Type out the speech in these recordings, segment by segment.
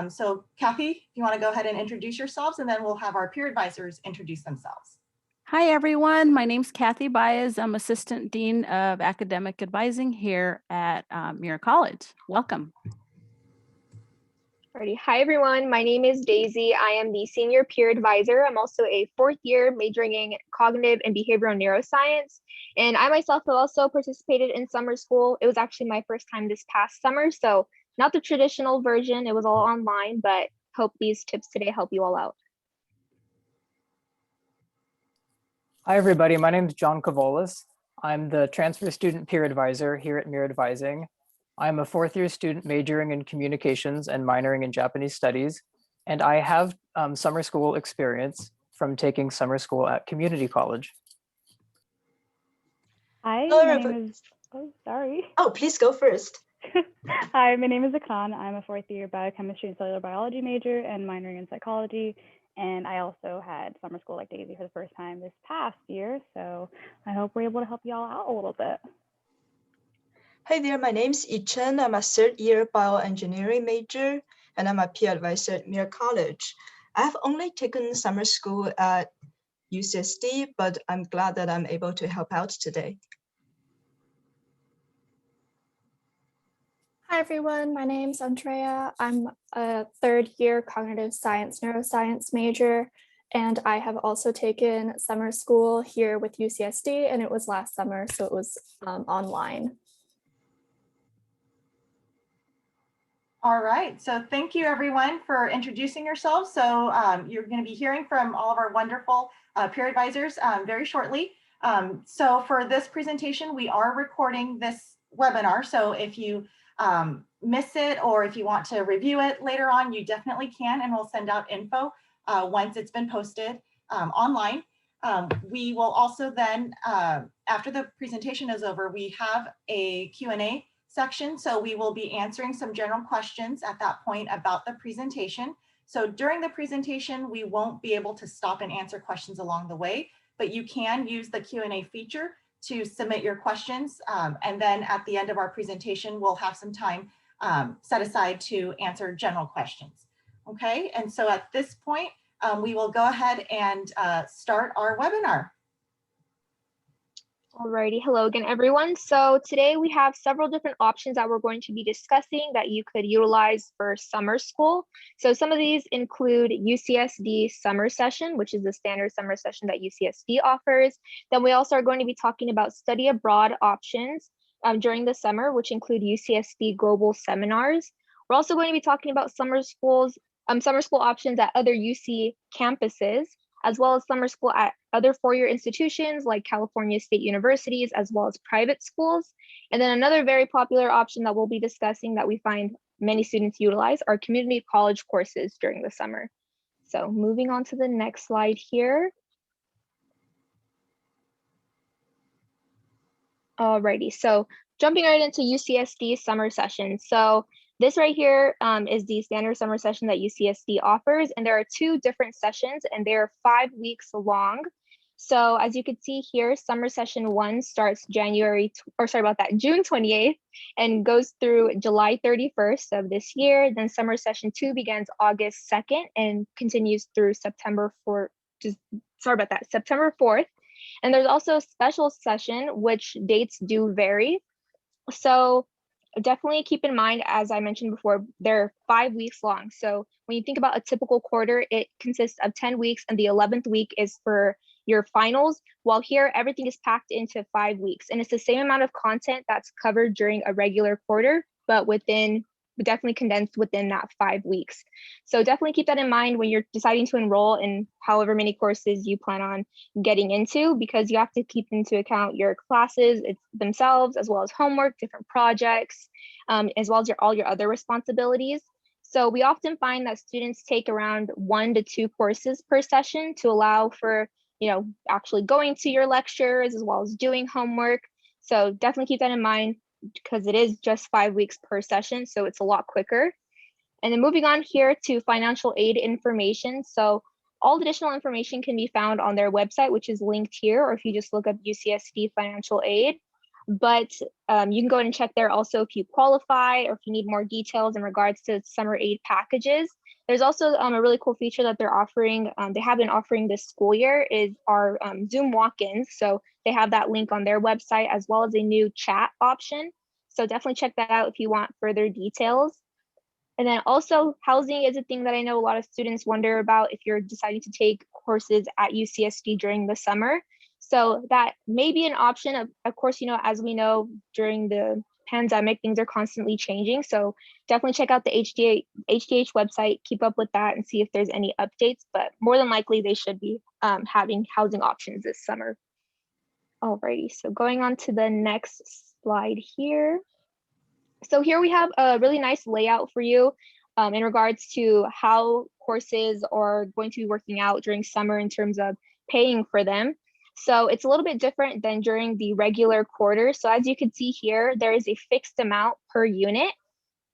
So Kathy, if you want to go ahead and introduce yourselves, and then we'll have our peer advisors introduce themselves. Hi, everyone. My name's Kathy Baez. I'm Assistant Dean of Academic Advising here at Muir College. Welcome. Alrighty. Hi, everyone. My name is Daisy. I am the Senior Peer Advisor. I'm also a fourth year majoring in cognitive and behavioral neuroscience. And I myself have also participated in summer school. It was actually my first time this past summer. So not the traditional version. It was all online, but hope these tips today help you all out. Hi, everybody. My name is John Cavolis. I'm the Transfer Student Peer Advisor here at Muir Advising. I'm a fourth year student majoring in communications and minoring in Japanese studies. And I have summer school experience from taking summer school at community college. Hi, Hello, my name is, sorry. Oh, please go first. Hi, my name is Akan. I'm a fourth year biochemistry and cellular biology major and minoring in psychology. And I also had summer school like Daisy for the first time this past year. So I hope we're able to help you all out a little bit. Hi there, my name is Yichen. I'm a third year bioengineering major and I'm a peer advisor at Muir College. I have only taken summer school at Ucsd, but I'm glad that I'm able to help out today. Hi everyone, my name's Andrea. I'm a third year cognitive science neuroscience major, and I have also taken summer school here with UCSD, and it was last summer, so it was online. All right, so thank you everyone for introducing yourselves. So you're going to be hearing from all of our wonderful peer advisors very shortly. So for this presentation, we are recording this webinar. So if you miss it or if you want to review it later on, you definitely can, and we'll send out info once it's been posted online. We will also then, after the presentation is over, we have a Q&A section. So we will be answering some general questions at that point about the presentation. So during the presentation, we won't be able to stop and answer questions along the way, but you can use the Q&A feature to submit your questions. And then at the end of our presentation, we'll have some time set aside to answer general questions. Okay, and so at this point, we will go ahead and start our webinar. Alrighty, hello again, everyone. So today we have several different options that we're going to be discussing that you could utilize for summer school. So some of these include UCSD summer session, which is the standard summer session that UCSD offers. Then we also are going to be talking about study abroad options during the summer, which include UCSD global seminars. We're also going to be talking about summer school options at other UC campuses, as well as summer school at other four-year institutions like California State Universities, as well as private schools. And then another very popular option that we'll be discussing that we find many students utilize are community college courses during the summer. So moving on to the next slide here. Alrighty, so jumping right into UCSD summer session. So this right here is the standard summer session that UCSD offers, and there are two different sessions, and they're 5 weeks long. So as you can see here, summer session 1 starts June 28th and goes through July 31st of this year. Then summer session 2 begins August 2nd and continues through September 4th. And there's also a special session, which dates do vary. So definitely keep in mind, as I mentioned before, they're 5 weeks long. So when you think about a typical quarter, it consists of 10 weeks, and the 11th week is for your finals, while here everything is packed into 5 weeks. And it's the same amount of content that's covered during a regular quarter, but definitely condensed within that 5 weeks. So definitely keep that in mind when you're deciding to enroll in however many courses you plan on getting into, because you have to keep into account your classes themselves, as well as homework, different projects, as well as all your other responsibilities. So we often find that students take around 1 to 2 courses per session to allow for, actually going to your lectures as well as doing homework. So definitely keep that in mind, because it is just 5 weeks per session, so it's a lot quicker. And then moving on here to financial aid information. So all additional information can be found on their website, which is linked here, or if you just look up UCSD financial aid. but you can go ahead and check there also if you qualify or if you need more details in regards to summer aid packages. There's also a really cool feature that they're offering, they have been offering this school year, is our Zoom walk-ins. So they have that link on their website, as well as a new chat option. So definitely check that out if you want further details. And then also, housing is a thing that I know a lot of students wonder about if you're deciding to take courses at UCSD during the summer. So that may be an option. Of course, you know, as we know, during the pandemic, things are constantly changing. So definitely check out the HDH website, keep up with that and see if there's any updates, but more than likely they should be having housing options this summer. Alrighty, so going on to the next slide here. So here we have a really nice layout for you in regards to how courses are going to be working out during summer in terms of paying for them. So it's a little bit different than during the regular quarter. So as you can see here, there is a fixed amount per unit.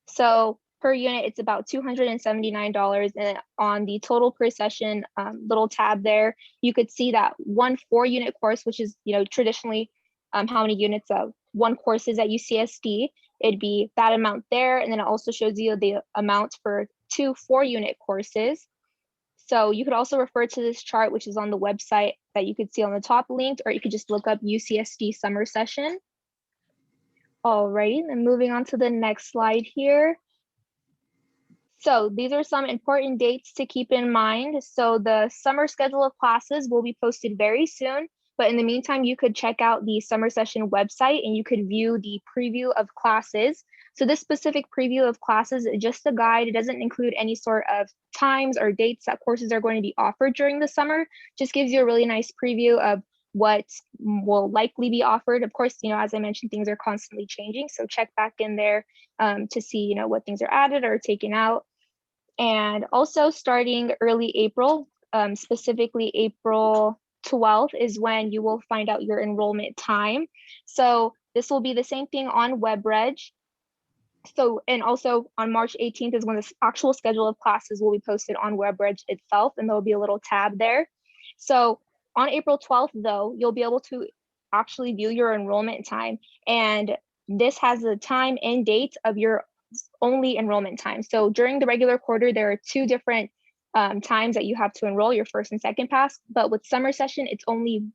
So per unit, it's about $279. And on the total per session little tab there, you could see that 1 4-unit course, which is, you know, traditionally how many units of one course is at UCSD. It'd be that amount there. And then it also shows you the amount for 2 4-unit courses. So you could also refer to this chart, which is on the website that you could see on the top linked, or you could just look up UCSD summer session. Alrighty, and moving on to the next slide here. So these are some important dates to keep in mind. So the summer schedule of classes will be posted very soon, but in the meantime, you could check out the summer session website and you could view the preview of classes. So this specific preview of classes is just a guide. It doesn't include any sort of times or dates that courses are going to be offered during the summer. Just gives you a really nice preview of what will likely be offered. Of course, you know, as I mentioned, things are constantly changing. So check back in there to see, you know, what things are added or taken out. And also starting early April, specifically April 12th is when you will find out your enrollment time. So this will be the same thing on WebReg. So, and also on March 18th is when the actual schedule of classes will be posted on WebReg itself, and there'll be a little tab there. So on April 12th, though, you'll be able to actually view your enrollment time. And this has the time and date of your only enrollment time. So during the regular quarter, there are 2 different times that you have to enroll, your first and second pass. But with summer session, it's only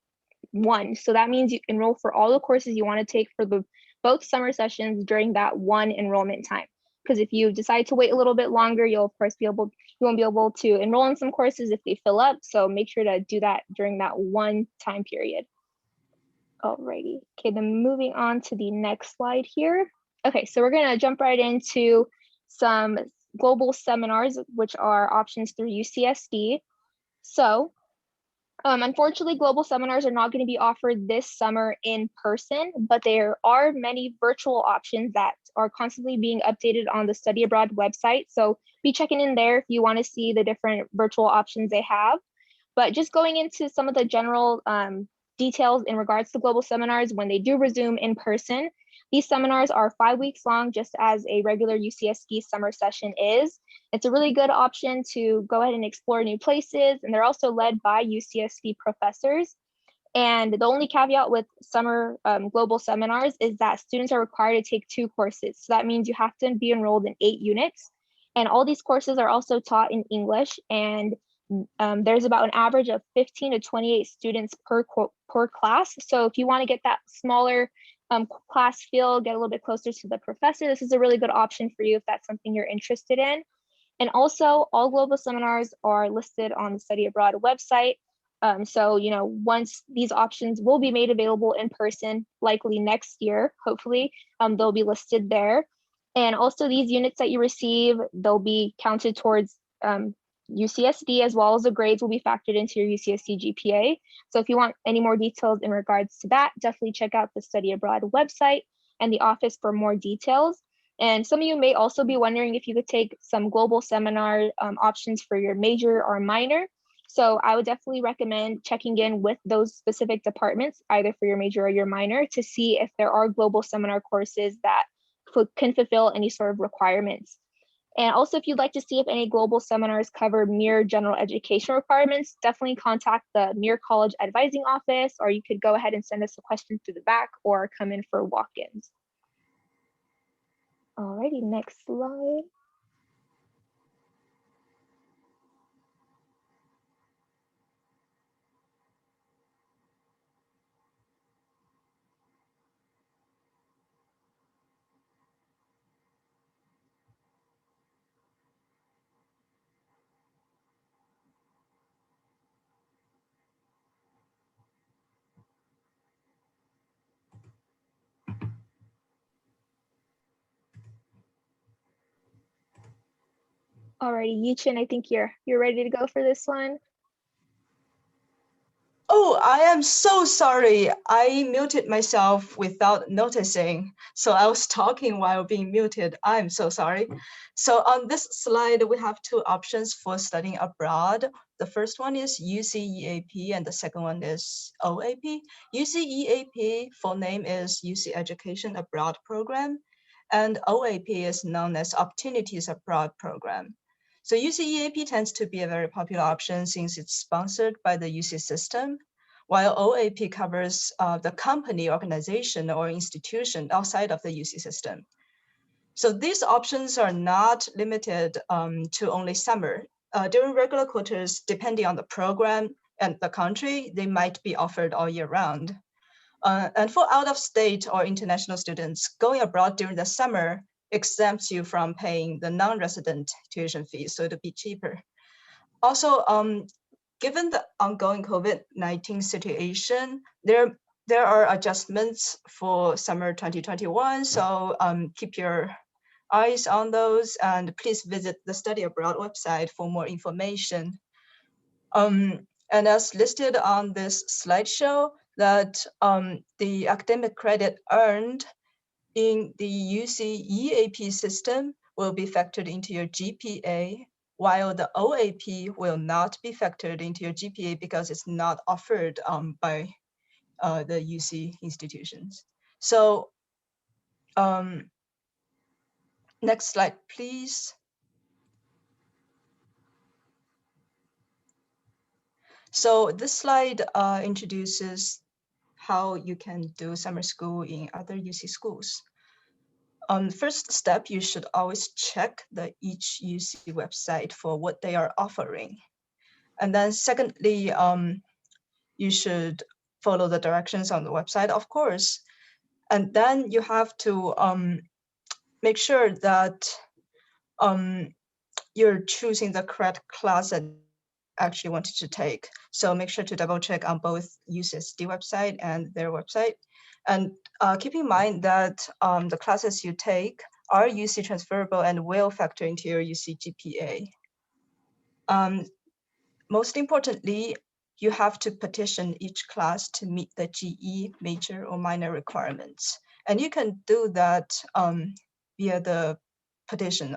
1. So that means you enroll for all the courses you want to take for both summer sessions during that 1 enrollment time. Because if you decide to wait a little bit longer, you'll of course you won't be able to enroll in some courses if they fill up. So make sure to do that during that 1 time period. Alrighty, okay, then moving on to the next slide here. Okay, so we're gonna jump right into some global seminars, which are options through UCSD. So unfortunately, global seminars are not going to be offered this summer in person, but there are many virtual options that are constantly being updated on the Study Abroad website. So be checking in there if you want to see the different virtual options they have. But just going into some of the general details in regards to global seminars when they do resume in person. These seminars are 5 weeks long, just as a regular UCSD summer session is. It's a really good option to go ahead and explore new places, and they're also led by UCSD professors. And the only caveat with summer global seminars is that students are required to take 2 courses. So that means you have to be enrolled in 8 units. And all these courses are also taught in English, and there's about an average of 15 to 28 students per class. So if you want to get that smaller class feel, get a little bit closer to the professor, this is a really good option for you if that's something you're interested in. And also, all global seminars are listed on the Study Abroad website. So, you know, once these options will be made available in person, likely next year, hopefully, they'll be listed there. And also these units that you receive, they'll be counted towards UCSD, as well as the grades will be factored into your UCSD GPA. So if you want any more details in regards to that, definitely check out the Study Abroad website and the office for more details. And some of you may also be wondering if you could take some global seminar options for your major or minor. So I would definitely recommend checking in with those specific departments, either for your major or your minor, to see if there are global seminar courses that can fulfill any sort of requirements. And also, if you'd like to see if any global seminars cover Muir general education requirements, definitely contact the Muir College Advising Office, or you could go ahead and send us a question through the back or come in for walk-ins. Alrighty, next slide. Alrighty, Yichin, I think you're ready to go for this one. Oh, I am so sorry. I muted myself without noticing. So I was talking while being muted. I'm so sorry. So on this slide, we have two options for studying abroad. The first one is Uc Eap and the second one is OAP. Uc Eap, full name is UC Education Abroad Program, and OAP is known as Opportunities Abroad Program. So Uc Eap tends to be a very popular option since it's sponsored by the UC system, while OAP covers the company, organization, or institution outside of the UC system. So these options are not limited to only summer. During regular quarters, depending on the program and the country, they might be offered all year round. And for out-of-state or international students, going abroad during the summer exempts you from paying the non-resident tuition fees, so it'll be cheaper. Also, given the ongoing COVID-19 situation, there are adjustments for summer 2021, so keep your eyes on those, and please visit the Study Abroad website for more information. And as listed on this slideshow, that the academic credit earned in the UC EAP system will be factored into your GPA, while the OAP will not be factored into your GPA because it's not offered by the UC institutions. So next slide, please. So this slide introduces how you can do summer school in other UC schools. First step, you should always check each UC website for what they are offering. And then secondly, you should follow the directions on the website, of course. And then you have to make sure that you're choosing the correct class that you actually wanted to take. So make sure to double check on both Ucsd website and their website. And keep in mind that the classes you take are UC transferable and will factor into your UC GPA. Most importantly, you have to petition each class to meet the GE major or minor requirements. And you can do that via the petition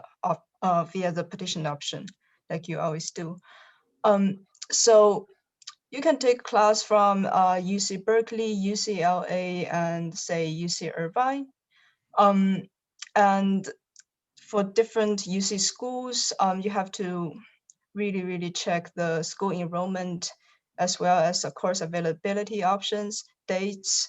option, like you always do. So you can take class from UC Berkeley, UCLA, and say UC Irvine. And for different UC schools, you have to really check the school enrollment as well as the course availability options, dates,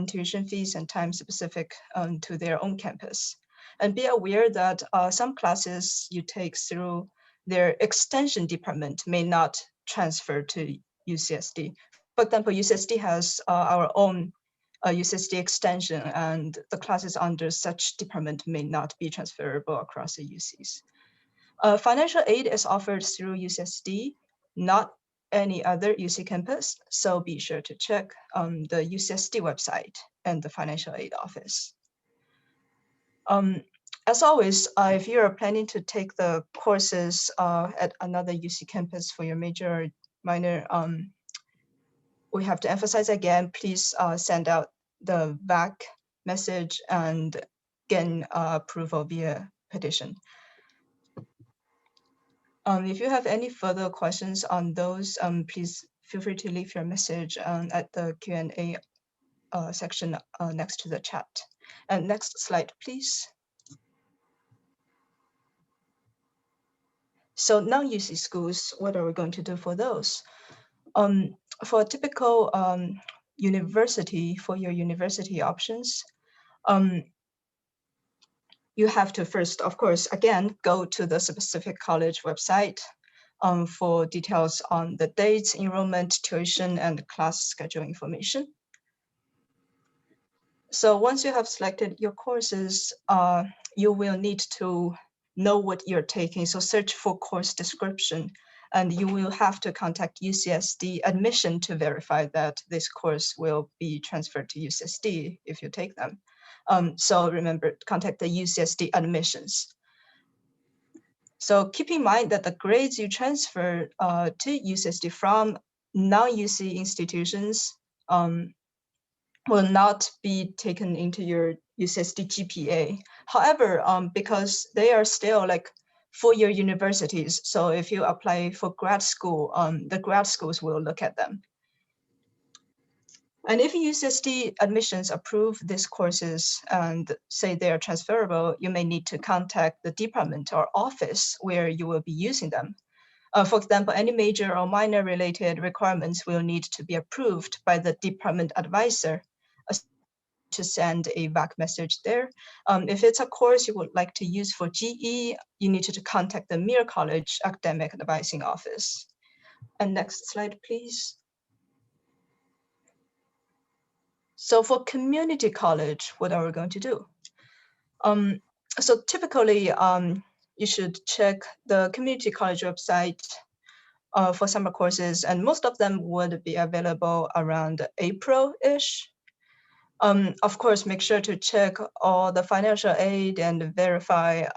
tuition fees, and time specific to their own campus. And be aware that some classes you take through their extension department may not transfer to UCSD. For example, UCSD has our own UCSD extension, and the classes under such department may not be transferable across the UCs. Financial aid is offered through UCSD, not any other UC campus, so be sure to check the UCSD website and the financial aid office. As always, if you are planning to take the courses at another UC campus for your major or minor, we have to emphasize again, please send out the VAC message and gain approval via petition. If you have any further questions on those, please feel free to leave your message at the Q&A section next to the chat. And next slide, please. So non-UC schools, what are we going to do for those? For a typical university, for your university options, you have to first, of course, again, go to the specific college website for details on the dates, enrollment, tuition, and class schedule information. So once you have selected your courses, you will need to know what you're taking. So search for course description, and you will have to contact UCSD admission to verify that this course will be transferred to UCSD if you take them. So remember, contact the UCSD admissions. So keep in mind that the grades you transfer to UCSD from non-UC institutions will not be taken into your UCSD GPA. However, because they are still like four-year universities, so if you apply for grad school, the grad schools will look at them. And if UCSD admissions approve these courses and say they are transferable, you may need to contact the department or office where you will be using them. For example, any major or minor related requirements will need to be approved by the department advisor to send a VAC message there. If it's a course you would like to use for GE, you need to contact the Muir College Academic Advising Office. And next slide, please. So for community college, what are we going to do? So typically, you should check the community college website for summer courses, and most of them would be available around April-ish. Of course, make sure to check all the financial aid and verify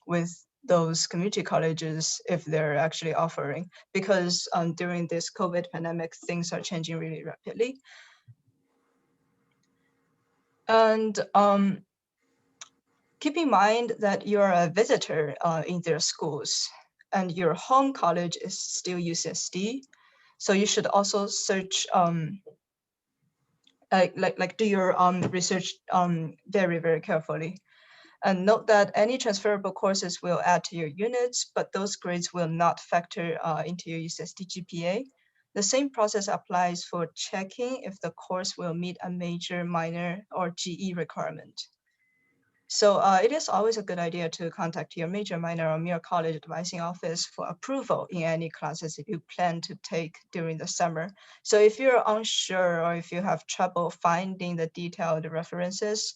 with those community colleges if they're actually offering, because during this COVID pandemic, things are changing really rapidly. And keep in mind that you're a visitor in their schools and your home college is still UCSD. So you should also search, do your research very, very carefully. And note that any transferable courses will add to your units, but those grades will not factor into your UCSD GPA. The same process applies for checking if the course will meet a major, minor, or GE requirement. So it is always a good idea to contact your major, minor, or Muir College advising office for approval in any classes that you plan to take during the summer. So if you're unsure or if you have trouble finding the detailed references,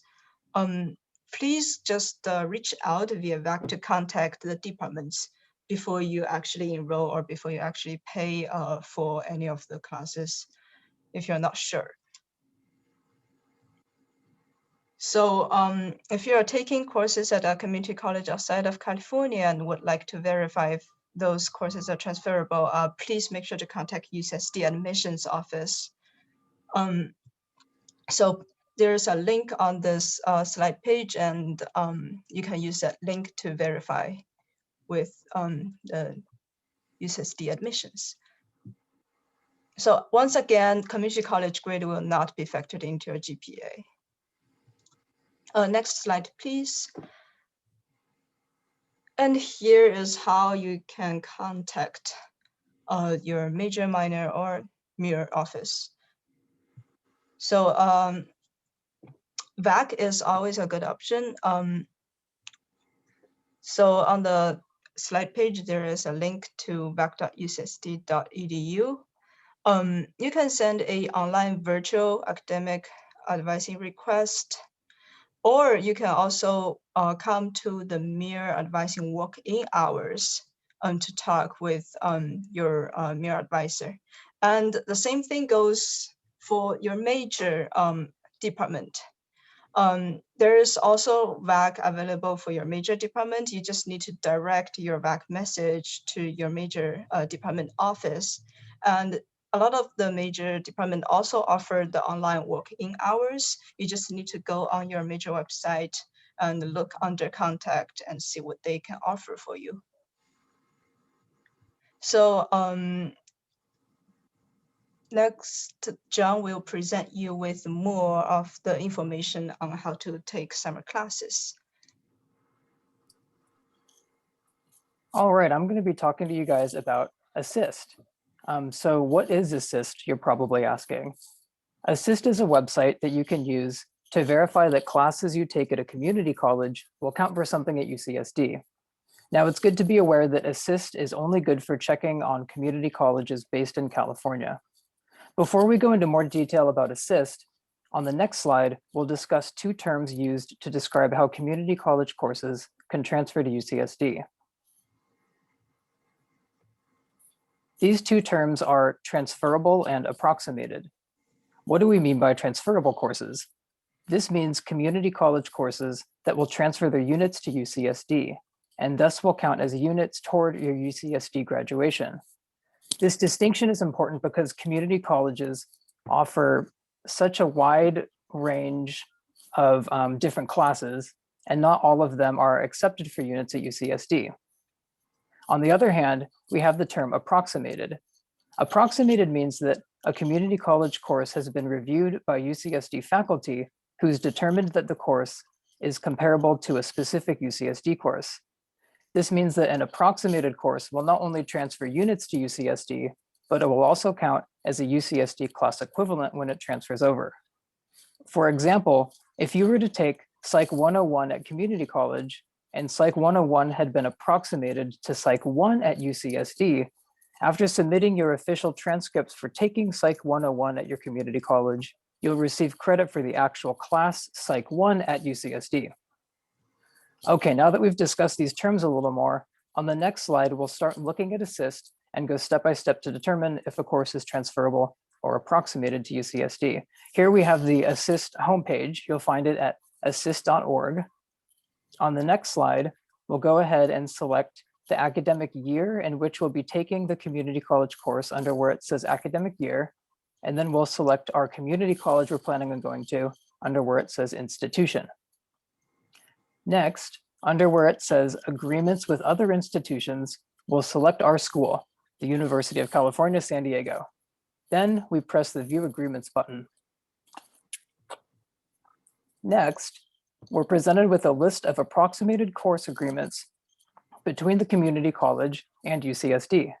please just reach out via VAC to contact the departments before you actually enroll or before you actually pay for any of the classes if you're not sure. So if you're taking courses at a community college outside of California and would like to verify if those courses are transferable, please make sure to contact UCSD admissions office. So there's a link on this slide page, and you can use that link to verify with the UCSD admissions. So once again, community college grade will not be factored into your GPA. Next slide, please. And here is how you can contact your major, minor, or Muir office. So VAC is always a good option. So on the slide page, there is a link to vac.ucsd.edu. You can send an online virtual academic advising request, or you can also come to the Muir advising walk-in hours to talk with your Muir advisor. And the same thing goes for your major department. There is also VAC available for your major department. You just need to direct your VAC message to your major department office. And a lot of the major department also offer the online walk-in hours. You just need to go on your major website and look under contact and see what they can offer for you. So next, John will present you with more of the information on how to take summer classes. All right, I'm going to be talking to you guys about Assist. So what is Assist, you're probably asking? Assist is a website that you can use to verify that classes you take at a community college will count for something at UCSD. Now, it's good to be aware that Assist is only good for checking on community colleges based in California. Before we go into more detail about Assist, on the next slide, we'll discuss two terms used to describe how community college courses can transfer to UCSD. These two terms are transferable and approximated. What do we mean by transferable courses? This means community college courses that will transfer their units to UCSD, and thus will count as units toward your UCSD graduation. This distinction is important because community colleges offer such a wide range of different classes, and not all of them are accepted for units at UCSD. On the other hand, we have the term approximated. Approximated means that a community college course has been reviewed by UCSD faculty who's determined that the course is comparable to a specific UCSD course. This means that an approximated course will not only transfer units to UCSD, but it will also count as a UCSD class equivalent when it transfers over. For example, if you were to take Psych 101 at community college and Psych 101 had been approximated to Psych 1 at UCSD, after submitting your official transcripts for taking Psych 101 at your community college, you'll receive credit for the actual class Psych 1 at UCSD. Okay, now that we've discussed these terms a little more, on the next slide, we'll start looking at Assist and go step by step to determine if a course is transferable or approximated to UCSD. Here we have the Assist homepage. You'll find it at assist.org. On the next slide, we'll go ahead and select the academic year in which we'll be taking the community college course under where it says academic year, and then we'll select our community college we're planning on going to under where it says institution. Next, under where it says agreements with other institutions, we'll select our school, the University of California, San Diego. Then we press the View Agreements button. Next, we're presented with a list of approximated course agreements between the community college and UCSD.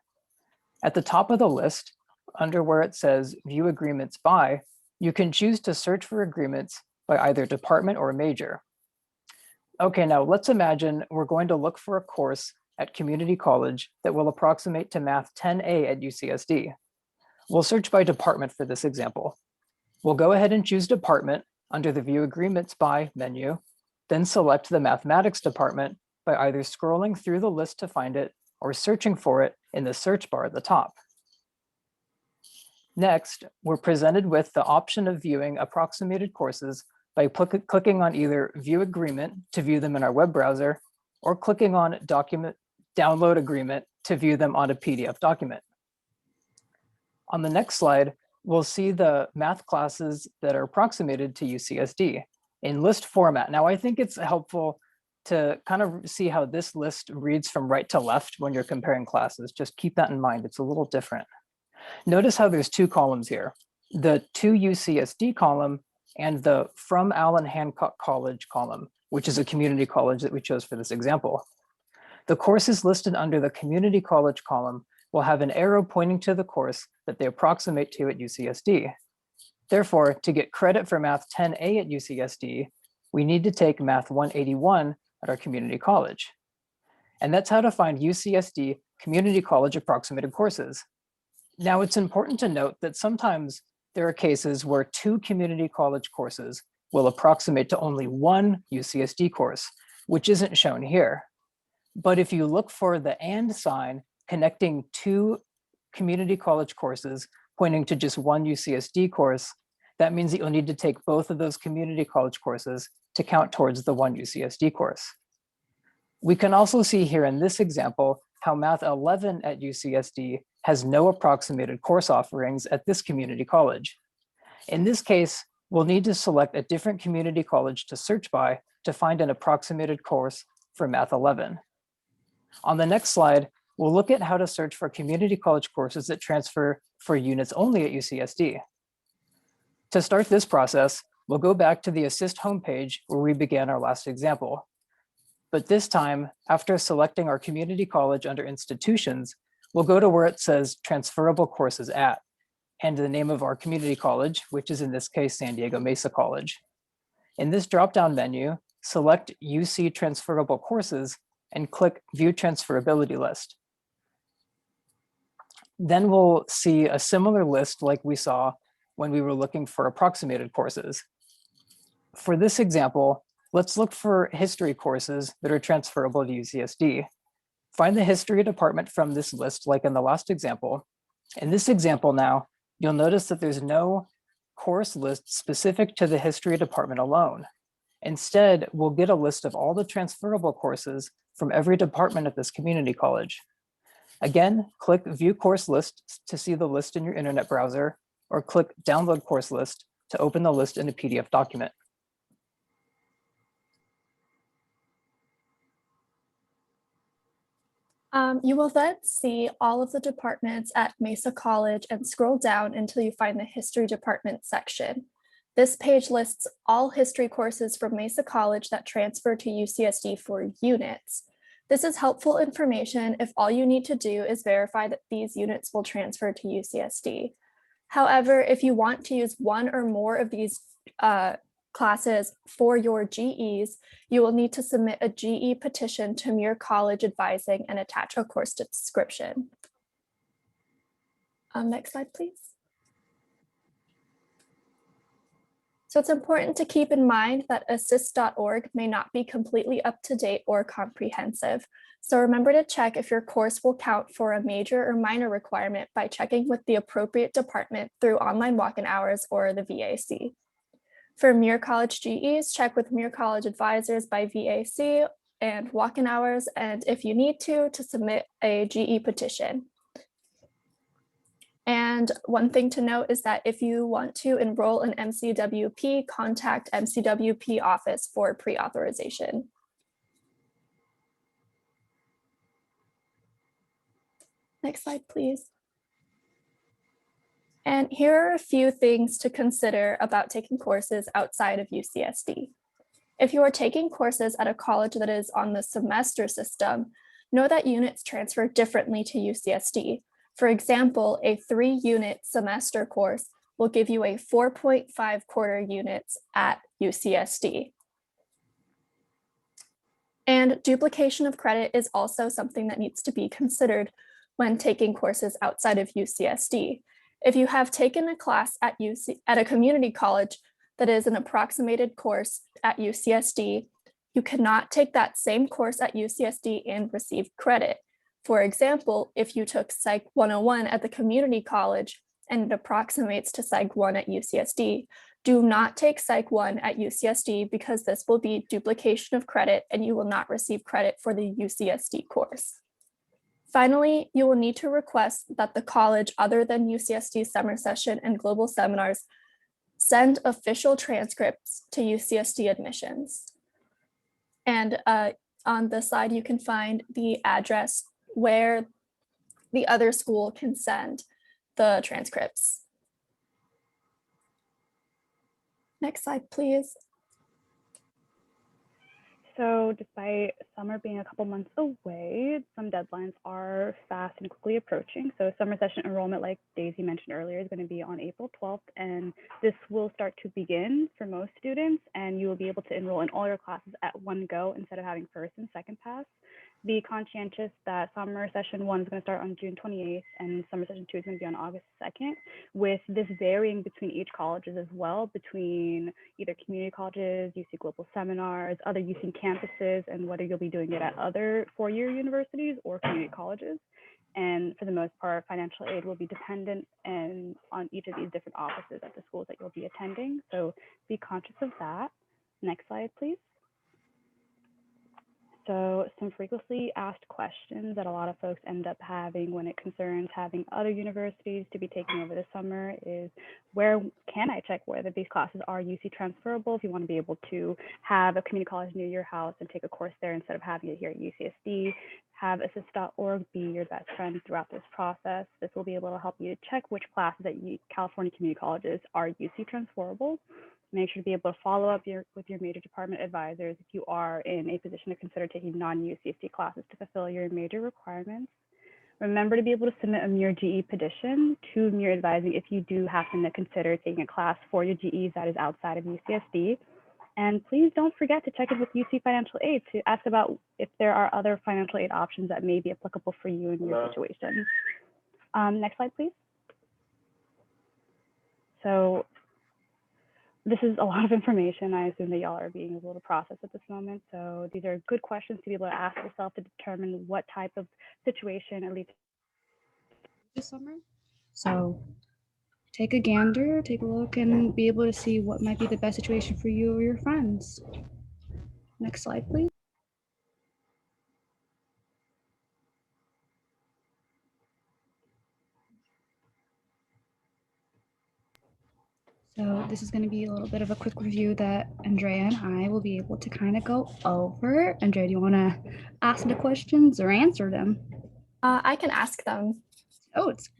At the top of the list, under where it says View Agreements By, you can choose to search for agreements by either department or major. Okay, now let's imagine we're going to look for a course at community college that will approximate to Math 10A at UCSD. We'll search by department for this example. We'll go ahead and choose department under the View Agreements By menu, then select the mathematics department by either scrolling through the list to find it or searching for it in the search bar at the top. Next, we're presented with the option of viewing approximated courses by clicking on either View Agreement to view them in our web browser, or clicking on Download Agreement to view them on a PDF document. On the next slide, we'll see the math classes that are approximated to UCSD in list format. Now, I think it's helpful to kind of see how this list reads from right to left when you're comparing classes. Just keep that in mind, it's a little different. Notice how there's two columns here, the To UCSD column and the From Allen Hancock College column, which is a community college that we chose for this example. The courses listed under the community college column will have an arrow pointing to the course that they approximate to at UCSD. Therefore, to get credit for Math 10A at UCSD, we need to take Math 181 at our community college. And that's how to find UCSD community college approximated courses. Now, it's important to note that sometimes there are cases where two community college courses will approximate to only one UCSD course, which isn't shown here. But if you look for the and sign connecting two community college courses pointing to just one UCSD course, that means that you'll need to take both of those community college courses to count towards the one UCSD course. We can also see here in this example how Math 11 at UCSD has no approximated course offerings at this community college. In this case, we'll need to select a different community college to search by to find an approximated course for Math 11. On the next slide, we'll look at how to search for community college courses that transfer for units only at UCSD. To start this process, we'll go back to the Assist homepage where we began our last example. But this time, after selecting our community college under institutions, we'll go to where it says transferable courses at, and the name of our community college, which is in this case, San Diego Mesa College. In this drop-down menu, select UC transferable courses and click View Transferability List. Then we'll see a similar list like we saw when we were looking for approximated courses. For this example, let's look for history courses that are transferable to UCSD. Find the history department from this list like in the last example. In this example now, you'll notice that there's no course list specific to the history department alone. Instead, we'll get a list of all the transferable courses from every department at this community college. Again, click View Course List to see the list in your internet browser, or click Download Course List to open the list in a PDF document. You will then see all of the departments at Mesa College and scroll down until you find the History Department section. This page lists all history courses from Mesa College that transfer to UCSD for units. This is helpful information if all you need to do is verify that these units will transfer to UCSD. However, if you want to use one or more of these classes for your GEs, you will need to submit a GE petition to Muir College Advising and attach a course description. Next slide, please. So it's important to keep in mind that assist.org may not be completely up to date or comprehensive. So remember to check if your course will count for a major or minor requirement by checking with the appropriate department through online walk-in hours or the VAC. For Muir College GEs, check with Muir College Advisors by VAC and walk-in hours, and if you need to submit a GE petition. And one thing to note is that if you want to enroll in MCWP, contact MCWP office for pre-authorization. Next slide, please. And here are a few things to consider about taking courses outside of UCSD. If you are taking courses at a college that is on the semester system, know that units transfer differently to UCSD. For example, a 3-unit semester course will give you a 4.5 quarter units at UCSD. And duplication of credit is also something that needs to be considered when taking courses outside of UCSD. If you have taken a class at a community college that is an approximated course at UCSD, you cannot take that same course at UCSD and receive credit. For example, if you took Psych 101 at the community college and it approximates to Psych 1 at UCSD, do not take Psych 1 at UCSD because this will be duplication of credit and you will not receive credit for the UCSD course. Finally, you will need to request that the college other than UCSD summer session and global seminars send official transcripts to UCSD admissions. And on the slide, you can find the address where the other school can send the transcripts. Next slide, please. So despite summer being a couple months away, some deadlines are fast and quickly approaching. So summer session enrollment, like Daisy mentioned earlier, is going to be on April 12th, and this will start to begin for most students, and you will be able to enroll in all your classes at one go instead of having first and second pass. Be conscientious that summer session 1 is going to start on June 28th and summer session 2 is going to be on August 2nd, with this varying between each colleges as well, between either community colleges, UC Global Seminars, other UC campuses, and whether you'll be doing it at other four-year universities or community colleges. And for the most part, financial aid will be dependent on each of these different offices at the schools that you'll be attending. So be conscious of that. Next slide, please. So some frequently asked questions that a lot of folks end up having when it concerns having other universities to be taking over the summer is, where can I check whether these classes are UC transferable? If you want to be able to have a community college near your house and take a course there instead of having it here at UCSD, have assist.org be your best friend throughout this process. This will be able to help you check which classes at California community colleges are UC transferable. Make sure to be able to follow up with your major department advisors if you are in a position to consider taking non-UCSD classes to fulfill your major requirements. Remember to be able to submit a Muir GE petition to Muir Advising if you do happen to consider taking a class for your GEs that is outside of UCSD. And please don't forget to check in with UC Financial Aid to ask about if there are other financial aid options that may be applicable for you in your situation. Next slide, please. So this is a lot of information. I assume that y'all are being able to process at this moment. So these are good questions to be able to ask yourself to determine what type of situation it leads this summer. So take a gander, take a look, and be able to see what might be the best situation for you or your friends. Next slide, please. So this is going to be a little bit of a quick review that Andrea and I will be able to kind of go over. Andrea, do you want to ask the questions or answer them? I can ask them. Oh, it's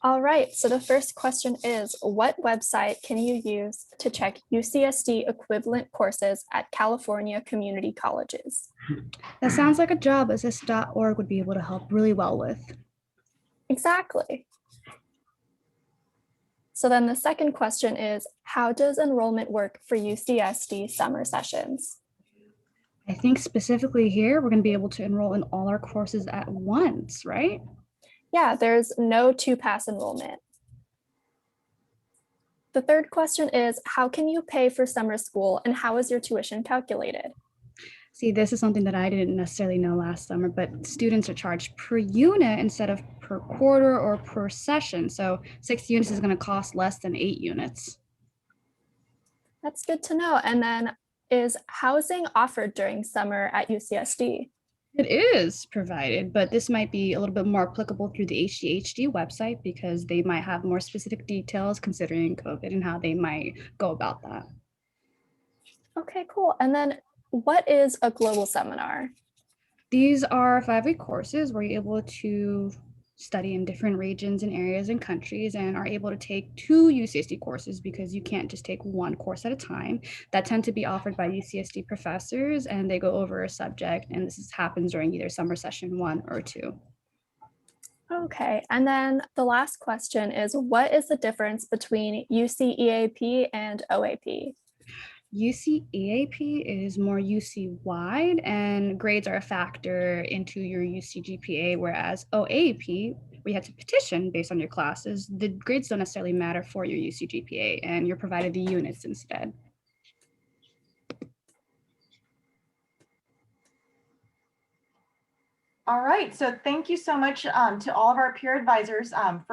All right, so the first question is, what website can you use to check UCSD equivalent courses at California community colleges? that sounds like a job assist.org would be able to help really well with. Exactly. So then the second question is, how does enrollment work for UCSD summer sessions? I think specifically here, we're going to be able to enroll in all our courses at once, right? Yeah, there's no two-pass enrollment. The third question is, how can you pay for summer school and how is your tuition calculated? See, this is something that I didn't necessarily know last summer, but students are charged per unit instead of per quarter or per session. So 6 units is going to cost less than 8 units. That's good to know. And then is housing offered during summer at UCSD? It is provided, but this might be a little bit more applicable through the HDHD website because they might have more specific details considering COVID and how they might go about that. Okay, cool. And then what is a global seminar? These are 5-week courses where you're able to study in different regions and areas and countries and are able to take 2 UCSD courses because you can't just take one course at a time. That tend to be offered by UCSD professors and they go over a subject, and this happens during either summer session 1 or 2. Okay, and then the last question is, what is the difference between UC EAP and OAP? UC EAP is more UC wide and grades are a factor into your UC GPA, whereas OAP, we had to petition based on your classes. The grades don't necessarily matter for your UC GPA and you're provided the units instead. All right, so thank you so much to all of our peer advisors for